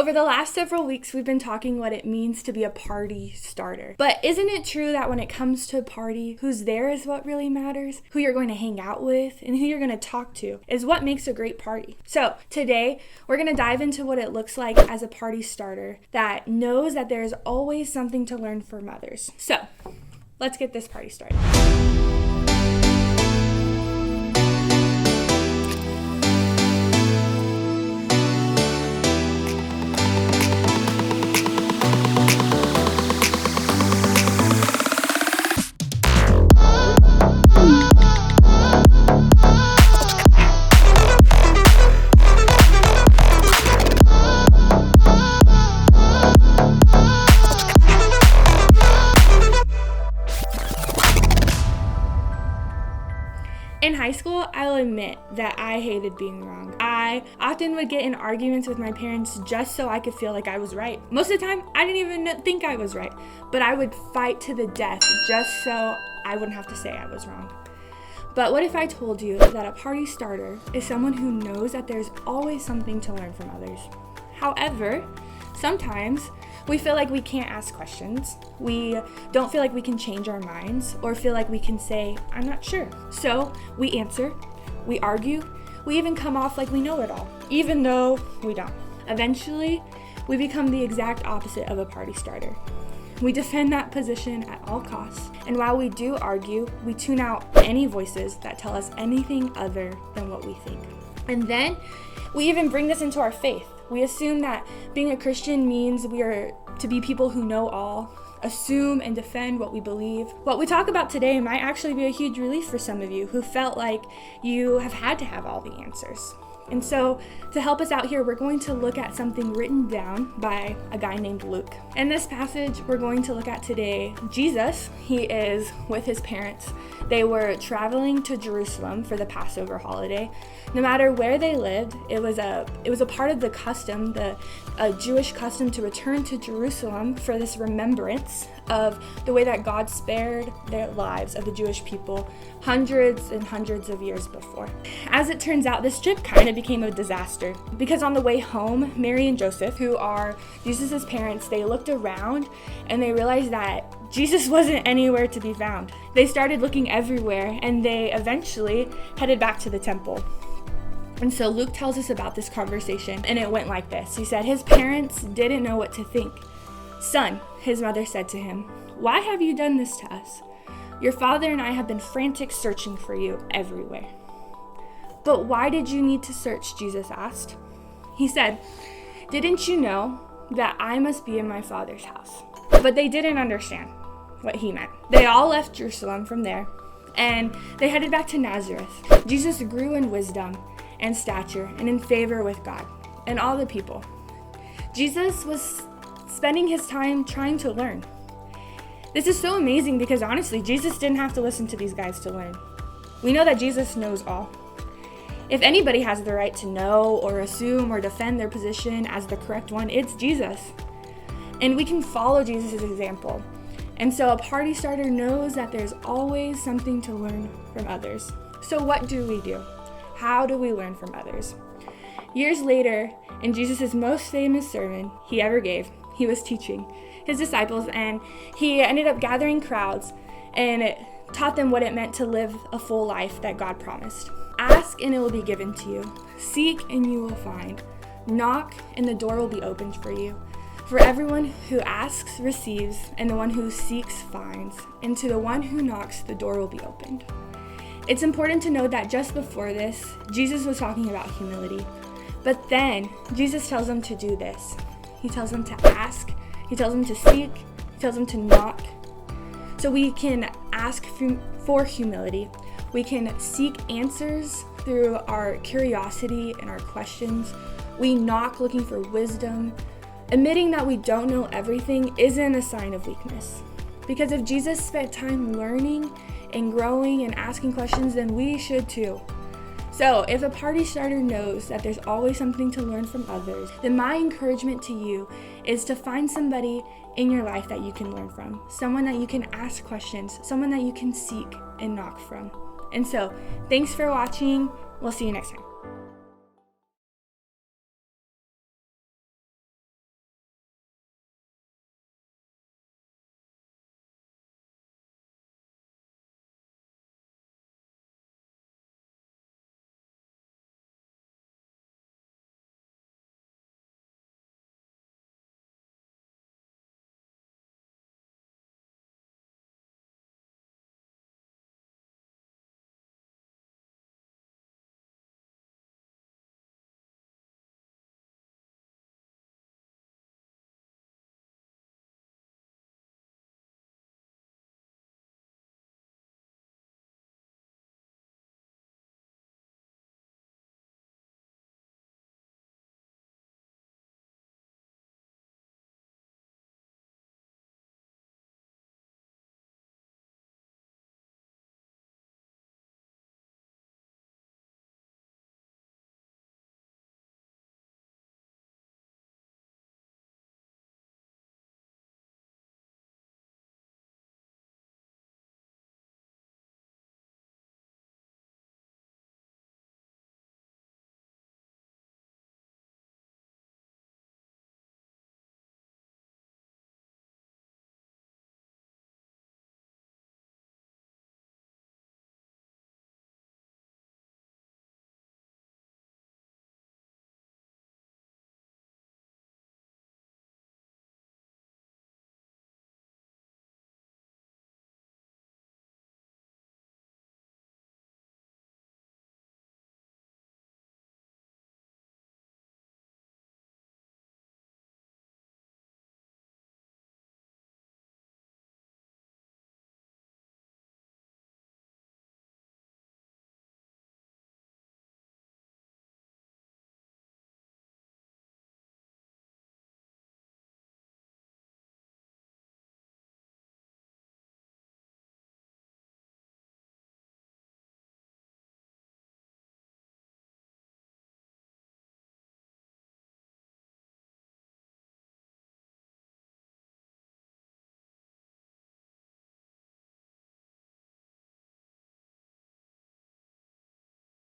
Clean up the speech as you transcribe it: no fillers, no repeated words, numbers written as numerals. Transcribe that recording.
Over the last several weeks, we've been talking what it means to be a party starter. But isn't it true that when it comes to a party, who's there is what really matters? Who you're going to hang out with and who you're going to talk to is what makes a great party. So today, we're going to dive into what it looks like as a party starter that knows that there's always something to learn from others. So let's get this party started. In high school, I'll admit that I hated being wrong. I often would get in arguments with my parents just so I could feel like I was right. Most of the time, I didn't even think I was right, but I would fight to the death just so I wouldn't have to say I was wrong. But what if I told you that a party starter is someone who knows that there's always something to learn from others? However, sometimes we feel like we can't ask questions. We don't feel like we can change our minds or feel like we can say, I'm not sure. So we answer, we argue, we even come off like we know it all, even though we don't. Eventually, we become the exact opposite of a party starter. We defend that position at all costs. And while we do argue, we tune out any voices that tell us anything other than what we think. And then we even bring this into our faith. We assume that being a Christian means we are to be people who know all, assume and defend what we believe. What we talk about today might actually be a huge relief for some of you who felt like you have had to have all the answers. And so to help us out here, we're going to look at something written down by a guy named Luke. In this passage we're going to look at today, Jesus, he is with his parents. They were traveling to Jerusalem for the Passover holiday. No matter where they lived, it was a part of the custom, a Jewish custom to return to Jerusalem for this remembrance of the way that God spared the lives of the Jewish people hundreds and hundreds of years before. As it turns out, this trip kind of became a disaster because on the way home, Mary and Joseph, who are Jesus' parents, they looked around and they realized that Jesus wasn't anywhere to be found. They started looking everywhere and they eventually headed back to the temple. And so Luke tells us about this conversation, and it went like this. He said, his parents didn't know what to think. Son, his mother said to him, why have you done this to us? Your father and I have been frantic searching for you everywhere. But why did you need to search? Jesus asked. He said, didn't you know that I must be in my father's house? But they didn't understand what he meant. They all left Jerusalem from there, and they headed back to Nazareth. Jesus grew in wisdom and stature and in favor with God and all the people. Jesus was spending his time trying to learn. This is so amazing because honestly, Jesus didn't have to listen to these guys to learn. We know that Jesus knows all. If anybody has the right to know or assume or defend their position as the correct one, it's Jesus. And we can follow Jesus' example. And so a party starter knows that there's always something to learn from others. So what do we do? How do we learn from others? Years later, in Jesus' most famous sermon he ever gave, he was teaching his disciples, and he ended up gathering crowds and it taught them what it meant to live a full life that God promised. Ask and it will be given to you. Seek and you will find. Knock and the door will be opened for you. For everyone who asks receives, and the one who seeks finds, and to the one who knocks the door will be opened. It's important to note that just before this, Jesus was talking about humility. But then, Jesus tells them to do this. He tells them to ask, he tells them to seek, he tells them to knock. So we can ask for humility. We can seek answers through our curiosity and our questions. We knock looking for wisdom. Admitting that we don't know everything isn't a sign of weakness. Because if Jesus spent time learning and growing and asking questions, then we should too. So if a party starter knows that there's always something to learn from others, then my encouragement to you is to find somebody in your life that you can learn from, someone that you can ask questions, someone that you can seek and knock from. And so, thanks for watching. We'll see you next time.